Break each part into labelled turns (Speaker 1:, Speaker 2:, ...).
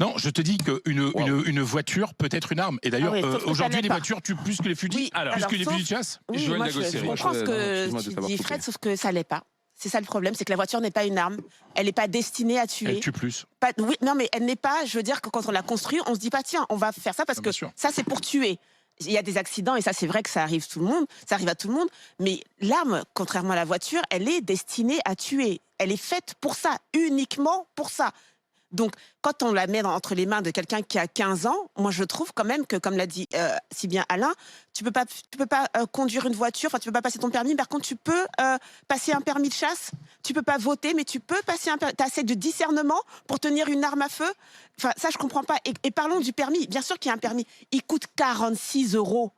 Speaker 1: Non, je te dis qu'une voiture peut être une arme. Et d'ailleurs, aujourd'hui, les voitures tuent plus que les fusils, plus que les fusils de chasse.
Speaker 2: Oui, moi, je comprends ce que tu dis, Fred, sauf que ça l'est pas. C'est ça le problème, c'est que la voiture n'est pas une arme. Elle n'est pas destinée à tuer.
Speaker 1: Elle tue plus.
Speaker 2: Oui, non, mais elle n'est pas. Je veux dire que quand on la construit, on se dit pas tiens, on va faire ça parce que ça c'est pour tuer. Il y a des accidents et ça c'est vrai que ça arrive ça arrive à tout le monde. Mais l'arme, contrairement à la voiture, elle est destinée à tuer. Elle est faite pour ça, uniquement pour ça. Donc, quand on la met entre les mains de quelqu'un qui a 15 ans, moi, je trouve quand même que, comme l'a dit si bien Alain, tu peux pas conduire une voiture, enfin, tu peux pas passer ton permis. Par contre, tu peux passer un permis de chasse. Tu peux pas voter, mais tu peux passer un permis. Tu as assez de discernement pour tenir une arme à feu. Enfin, ça, je comprends pas. Et parlons du permis. Bien sûr qu'il y a un permis. Il coûte 46 €.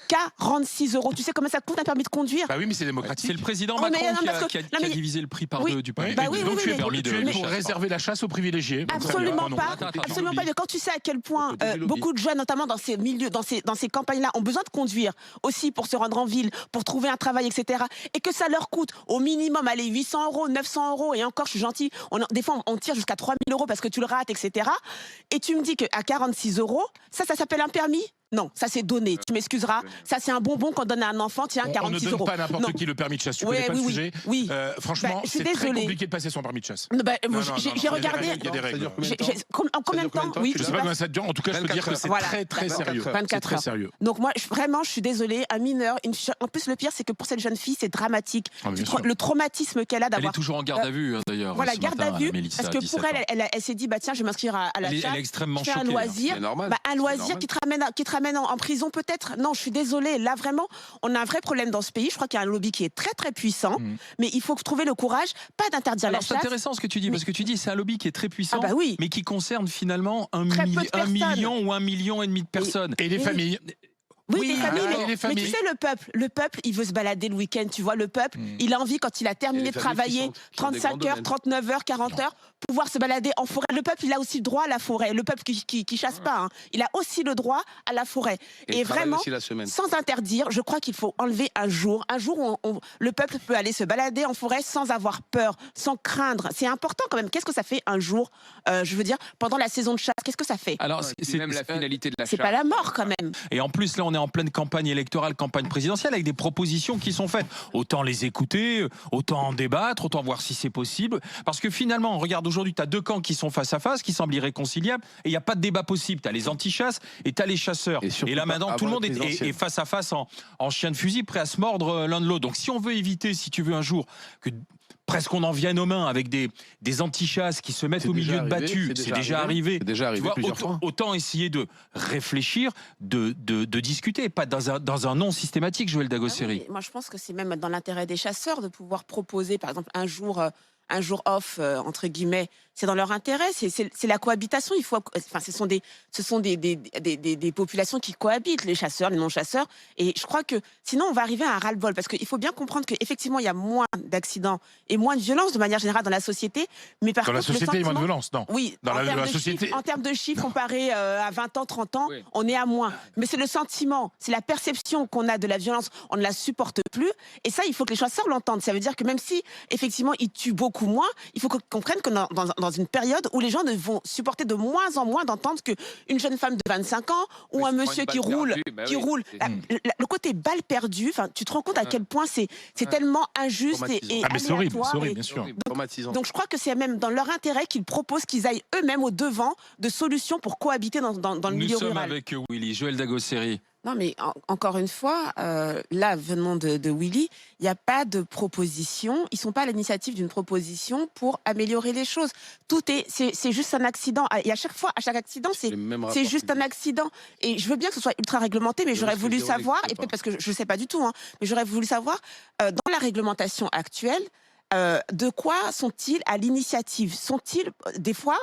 Speaker 2: 46 €. Tu sais combien ça coûte un permis de conduire?
Speaker 1: Bah oui, mais c'est démocratique.
Speaker 3: C'est le président Macron qui a divisé le prix par deux du permis.
Speaker 1: Donc tu es pour réserver la chasse aux privilégiés.
Speaker 2: Absolument pas. Absolument pas. Quand tu sais à quel point beaucoup de jeunes, notamment dans ces milieux, dans ces campagnes-là, ont besoin de conduire aussi pour se rendre en ville, pour trouver un travail, etc. Et que ça leur coûte au minimum, allez, 800 €, 900 €. Et encore, je suis gentille. Des fois, on tire jusqu'à 3 000 € parce que tu le rates, etc. Et tu me dis qu'à 46 €, ça s'appelle un permis? Non, ça c'est donné. Tu m'excuseras. Ça c'est un bonbon qu'on donne à un enfant. Tiens, 46 €.
Speaker 1: On ne donne pas à n'importe qui le permis de chasse. Tu connais pas le sujet.
Speaker 2: Oui.
Speaker 1: Franchement, c'est très compliqué de passer son permis de chasse.
Speaker 2: J'ai regardé.
Speaker 1: Il y a des règles.
Speaker 2: En combien de temps?
Speaker 1: Je ne sais pas combien ça dure. En tout cas, je peux dire que c'est très sérieux.
Speaker 2: 24 heures. Donc moi, vraiment, je suis désolée. Un mineur. En plus, le pire, c'est que pour cette jeune fille, c'est dramatique. Le traumatisme qu'elle a d'avoir.
Speaker 3: Elle est toujours en garde à vue, d'ailleurs.
Speaker 2: Voilà, garde à vue. Parce que pour elle s'est dit, bah tiens, je vais m'inscrire à la chasse.
Speaker 3: Elle est extrêmement choquée.
Speaker 2: Un loisir. Un loisir qui te ramène en prison. Peut-être, non, je suis désolée. Là, vraiment, on a un vrai problème dans ce pays. Je crois qu'il y a un lobby qui est très puissant, mais il faut trouver le courage, pas d'interdire la chasse.
Speaker 3: C'est intéressant ce que tu dis, parce que tu dis c'est un lobby qui est très puissant, mais qui concerne finalement un million ou 1,5 million de personnes.
Speaker 1: Et les familles.
Speaker 2: Oui, les familles, mais tu sais, le peuple, il veut se balader le week-end, tu vois, le peuple, il a envie, quand il a terminé de travailler, 35 heures, 39 heures, 40 heures, pouvoir se balader en forêt. Le peuple, il a aussi le droit à la forêt. Le peuple qui chasse pas, hein, il a aussi le droit à la forêt. Et vraiment, sans interdire, je crois qu'il faut enlever un jour où le peuple peut aller se balader en forêt sans avoir peur, sans craindre. C'est important quand même. Qu'est-ce que ça fait un jour, je veux dire, pendant la saison de chasse, qu'est-ce que ça fait?
Speaker 3: Alors, c'est
Speaker 4: même la finalité de la chasse.
Speaker 2: C'est pas la mort quand même.
Speaker 3: Et en plus, là, on est en pleine campagne électorale, campagne présidentielle, avec des propositions qui sont faites. Autant les écouter, autant en débattre, autant voir si c'est possible. Parce que finalement, regarde, aujourd'hui, tu as deux camps qui sont face à face, qui semblent irréconciliables, et il n'y a pas de débat possible. Tu as les anti-chasses et tu as les chasseurs. Et là, maintenant, tout le monde est face à face en chien de fusil, prêt à se mordre l'un de l'autre. Donc, si on veut éviter, si tu veux, un jour, que presque on en vienne aux mains avec des anti-chasses qui se mettent au milieu de battus. C'est déjà arrivé.
Speaker 5: Plusieurs fois.
Speaker 3: Autant essayer de réfléchir, de discuter, pas dans un non systématique, Joël Dagosseri.
Speaker 2: Moi, je pense que c'est même dans l'intérêt des chasseurs de pouvoir proposer, par exemple, un jour off, entre guillemets. C'est dans leur intérêt, c'est la cohabitation. Ce sont des populations qui cohabitent, les chasseurs, les non-chasseurs. Et je crois que sinon, on va arriver à un ras-le-bol. Parce qu'il faut bien comprendre qu'effectivement, il y a moins d'accidents et moins de violence de manière générale dans la société. Mais par contre,
Speaker 1: la société, il y a moins de violence, non?
Speaker 2: Oui,
Speaker 1: dans la société.
Speaker 2: En termes de chiffres, comparé à 20 ans, 30 ans, on est à moins. Mais c'est le sentiment, c'est la perception qu'on a de la violence. On ne la supporte plus. Et ça, il faut que les chasseurs l'entendent. Ça veut dire que même si, effectivement, ils tuent beaucoup moins, il faut qu'on comprenne que dans une période où les gens ne vont supporter de moins en moins d'entendre qu'une jeune femme de 25 ans ou un monsieur qui roule, le côté balle perdue, tu te rends compte à quel point c'est tellement injuste et
Speaker 1: mais c'est horrible, bien sûr.
Speaker 2: Donc je crois que c'est même dans leur intérêt qu'ils proposent qu'ils aillent eux-mêmes au devant de solutions pour cohabiter dans le milieu rural.
Speaker 3: Nous sommes avec Willy, Joël Dagosseri.
Speaker 2: Non, mais encore une fois, là, venant de Willy, il n'y a pas de proposition. Ils ne sont pas à l'initiative d'une proposition pour améliorer les choses. C'est juste un accident. Et à chaque accident, c'est juste un accident. Et je veux bien que ce soit ultra réglementé, mais j'aurais voulu savoir, et peut-être parce que je ne sais pas du tout, hein, mais j'aurais voulu savoir, dans la réglementation actuelle, de quoi sont-ils à l'initiative? Sont-ils des fois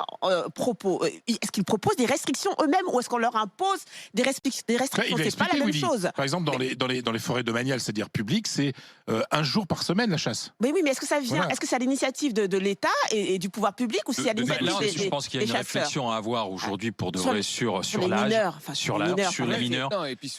Speaker 2: est-ce qu'ils proposent des restrictions eux-mêmes ou est-ce qu'on leur impose des restrictions? C'est pas la même chose.
Speaker 1: Par exemple, dans les forêts domaniales, c'est-à-dire publiques, c'est un jour par semaine la chasse.
Speaker 2: Mais oui, mais est-ce que ça vient? Est-ce que c'est à l'initiative de l'État et du pouvoir public ou c'est à l'initiative des chasseurs?
Speaker 3: Je pense qu'il y a une réflexion à avoir aujourd'hui pour de vrai sur l'âge, sur les mineurs.
Speaker 4: Non, et puis